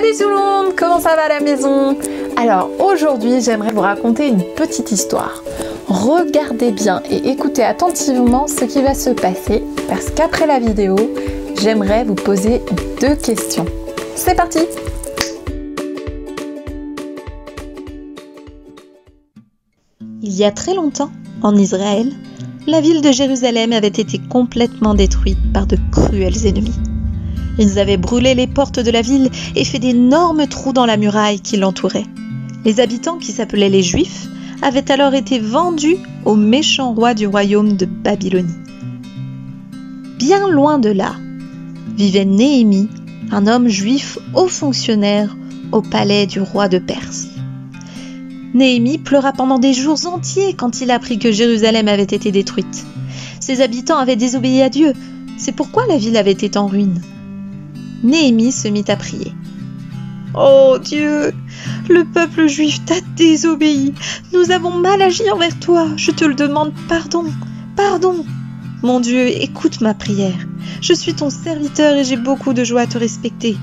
Salut tout le monde, comment ça va à la maison? Alors aujourd'hui j'aimerais vous raconter une petite histoire. Regardez bien et écoutez attentivement ce qui va se passer parce qu'après la vidéo, j'aimerais vous poser 2 questions. C'est parti! Il y a très longtemps, en Israël, la ville de Jérusalem avait été complètement détruite par de cruels ennemis. Ils avaient brûlé les portes de la ville et fait d'énormes trous dans la muraille qui l'entourait. Les habitants, qui s'appelaient les Juifs, avaient alors été vendus au méchant roi du royaume de Babylonie. Bien loin de là, vivait Néhémie, un homme juif haut fonctionnaire au palais du roi de Perse. Néhémie pleura pendant des jours entiers quand il apprit que Jérusalem avait été détruite. Ses habitants avaient désobéi à Dieu, c'est pourquoi la ville avait été en ruine. Néhémie se mit à prier. « Oh Dieu, le peuple juif t'a désobéi. Nous avons mal agi envers toi. Je te le demande pardon, pardon. Mon Dieu, écoute ma prière. Je suis ton serviteur et j'ai beaucoup de joie à te respecter.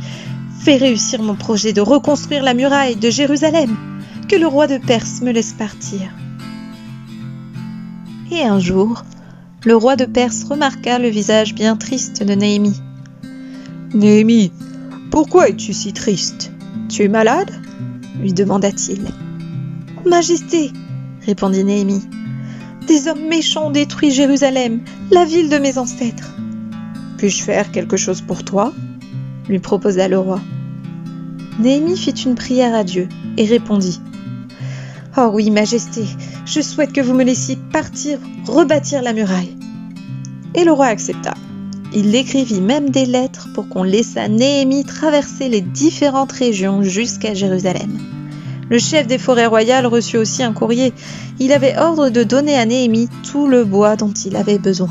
Fais réussir mon projet de reconstruire la muraille de Jérusalem. Que le roi de Perse me laisse partir. » Et un jour, le roi de Perse remarqua le visage bien triste de Néhémie. « Néhémie, pourquoi es-tu si triste? Tu es malade ?» lui demanda-t-il. « Majesté, » répondit Néhémie, « des hommes méchants ont détruit Jérusalem, la ville de mes ancêtres. »« Puis-je faire quelque chose pour toi ?» lui proposa le roi. Néhémie fit une prière à Dieu et répondit. « Oh oui, Majesté, je souhaite que vous me laissiez partir rebâtir la muraille. » Et le roi accepta. Il écrivit même des lettres pour qu'on laissât Néhémie traverser les différentes régions jusqu'à Jérusalem. Le chef des forêts royales reçut aussi un courrier. Il avait ordre de donner à Néhémie tout le bois dont il avait besoin.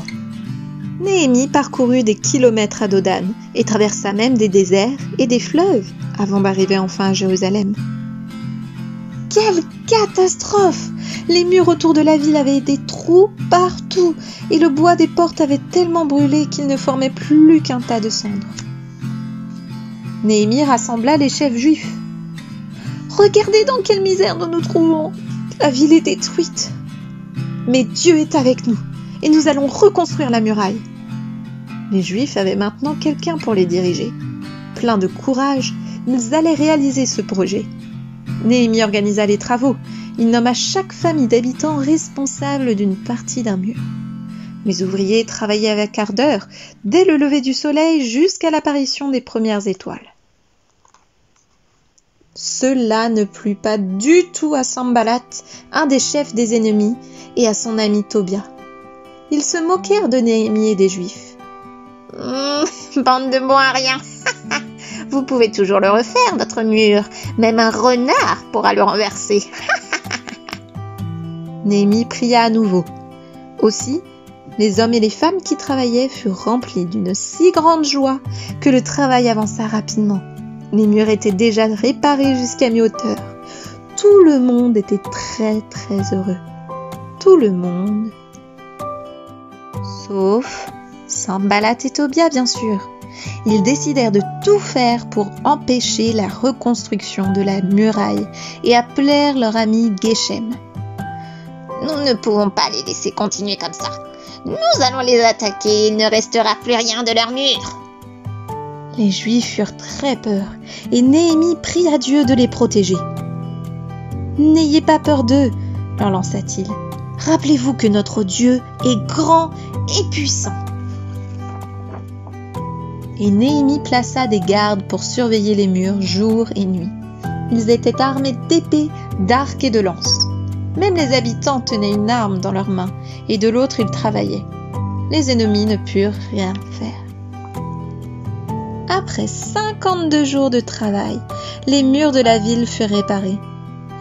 Néhémie parcourut des kilomètres à dos d'âne et traversa même des déserts et des fleuves avant d'arriver enfin à Jérusalem. Quelle catastrophe! Les murs autour de la ville avaient des trous partout et le bois des portes avait tellement brûlé qu'il ne formait plus qu'un tas de cendres. Néhémie rassembla les chefs juifs. « Regardez dans quelle misère nous nous trouvons! La ville est détruite! Mais Dieu est avec nous et nous allons reconstruire la muraille. » Les Juifs avaient maintenant quelqu'un pour les diriger. Pleins de courage, ils allaient réaliser ce projet. Néhémie organisa les travaux. Il nomma chaque famille d'habitants responsable d'une partie d'un mur. Les ouvriers travaillaient avec ardeur, dès le lever du soleil jusqu'à l'apparition des premières étoiles. Cela ne plut pas du tout à Sanballat, un des chefs des ennemis, et à son ami Tobia. Ils se moquèrent de Néhémie et des Juifs. « Bande de bons à rien. Vous pouvez toujours le refaire, votre mur. Même un renard pourra le renverser. » Néhémie pria à nouveau. Aussi, les hommes et les femmes qui travaillaient furent remplis d'une si grande joie que le travail avança rapidement. Les murs étaient déjà réparés jusqu'à mi-hauteur. Tout le monde était très très heureux. Tout le monde. Sauf Sanballat et Tobia, bien sûr. Ils décidèrent de tout faire pour empêcher la reconstruction de la muraille et appelèrent leur ami Geshem. « Nous ne pouvons pas les laisser continuer comme ça. Nous allons les attaquer, il ne restera plus rien de leur mur. » Les Juifs furent très peur et Néhémie pria à Dieu de les protéger. « N'ayez pas peur d'eux, leur lança-t-il. Rappelez-vous que notre Dieu est grand et puissant. » Et Néhémie plaça des gardes pour surveiller les murs jour et nuit. Ils étaient armés d'épées, d'arcs et de lances. Même les habitants tenaient une arme dans leurs mains et de l'autre ils travaillaient. Les ennemis ne purent rien faire. Après 52 jours de travail, les murs de la ville furent réparés.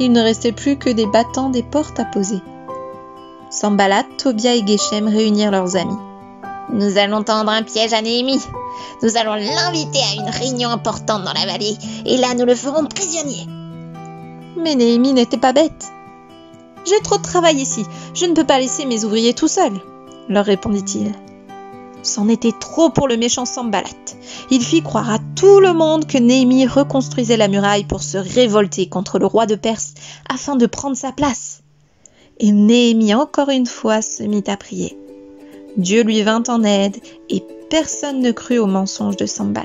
Il ne restait plus que des battants des portes à poser. Sanballat, Tobia et Geshem réunirent leurs amis. « Nous allons tendre un piège à Néhémie. Nous allons l'inviter à une réunion importante dans la vallée et là nous le ferons prisonnier. » Mais Néhémie n'était pas bête. « J'ai trop de travail ici, je ne peux pas laisser mes ouvriers tout seuls, » leur répondit-il. C'en était trop pour le méchant Sanballat. Il fit croire à tout le monde que Néhémie reconstruisait la muraille pour se révolter contre le roi de Perse afin de prendre sa place. Et Néhémie encore une fois se mit à prier. Dieu lui vint en aide et personne ne crut aux mensonges de Sanballat.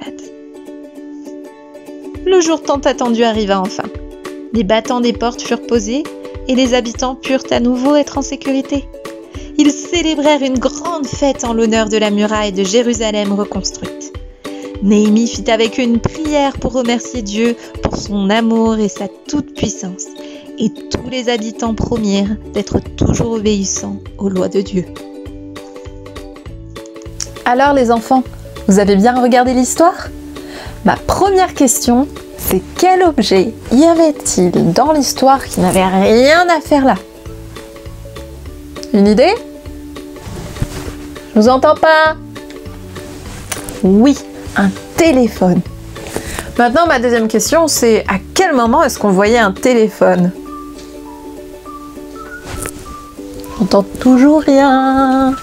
Le jour tant attendu arriva enfin. Les battants des portes furent posés et les habitants purent à nouveau être en sécurité. Ils célébrèrent une grande fête en l'honneur de la muraille de Jérusalem reconstruite. Néhémie fit avec eux une prière pour remercier Dieu pour son amour et sa toute-puissance. Et tous les habitants promirent d'être toujours obéissants aux lois de Dieu. Alors les enfants, vous avez bien regardé l'histoire? Ma première question, c'est quel objet y avait-il dans l'histoire qui n'avait rien à faire là? Une idée? Je vous entends pas. Oui, un téléphone. Maintenant, ma deuxième question, c'est à quel moment est-ce qu'on voyait un téléphone? J'entends toujours rien.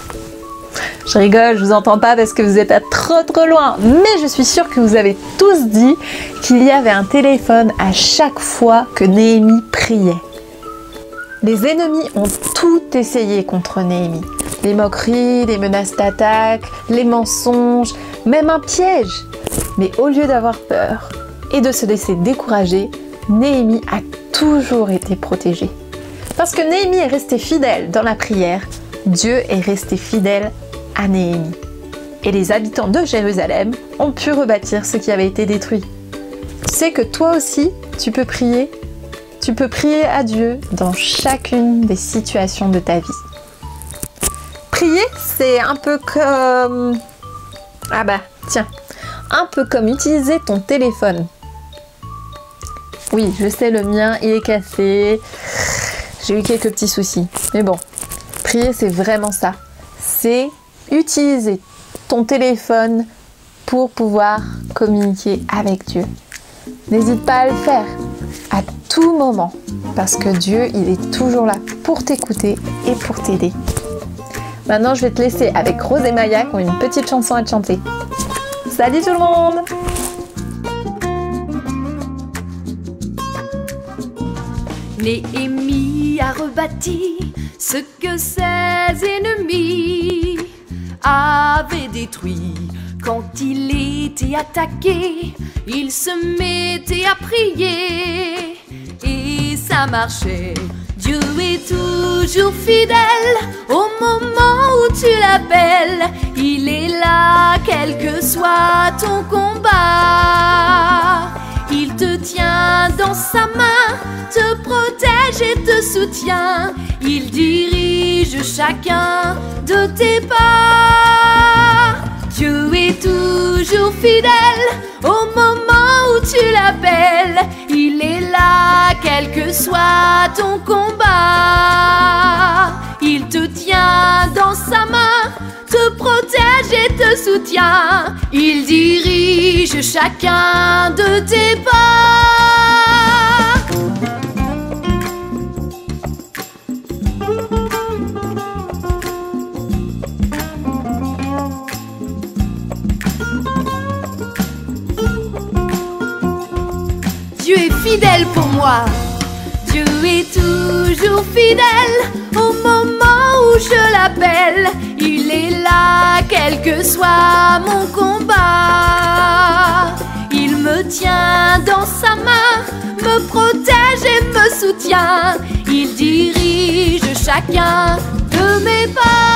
Je rigole, je vous entends pas parce que vous êtes à trop loin. Mais je suis sûre que vous avez tous dit qu'il y avait un téléphone à chaque fois que Néhémie priait. Les ennemis ont tout essayé contre Néhémie. Les moqueries, les menaces d'attaque, les mensonges, même un piège. Mais au lieu d'avoir peur et de se laisser décourager, Néhémie a toujours été protégé. Parce que Néhémie est resté fidèle dans la prière, Dieu est resté fidèle à Néhémie. Et les habitants de Jérusalem ont pu rebâtir ce qui avait été détruit. Tu sais que toi aussi, tu peux prier. Tu peux prier à Dieu dans chacune des situations de ta vie. Prier, c'est un peu comme... Ah bah, tiens. Un peu comme utiliser ton téléphone. Oui, je sais, le mien, il est cassé. J'ai eu quelques petits soucis. Mais bon, prier, c'est vraiment ça. C'est utiliser ton téléphone pour pouvoir communiquer avec Dieu. N'hésite pas à le faire à tout moment parce que Dieu, il est toujours là pour t'écouter et pour t'aider. Maintenant, je vais te laisser avec Rose et Maya qui ont une petite chanson à te chanter. Salut tout le monde! Néhémie a rebâti ce que ses ennemis avaient détruit. Quand il était attaqué, il se mettait à prier et ça marchait. Dieu est toujours fidèle au moment où tu l'appelles. Il est là, quel que soit ton combat. Il te tient dans sa main, te protège et te soutient. Il dirige chacun de tes pas. Dieu est toujours fidèle au moment où tu l'appelles. Il est là, quel que soit ton combat. Il te tient dans sa main, te protège et te soutient. Il dirige chacun de tes pas. Dieu est fidèle pour moi. Dieu est toujours fidèle au moment où je l'appelle. Il est là, quel que soit mon combat. Il me tient dans sa main, me protège et me soutient. Il dirige chacun de mes pas.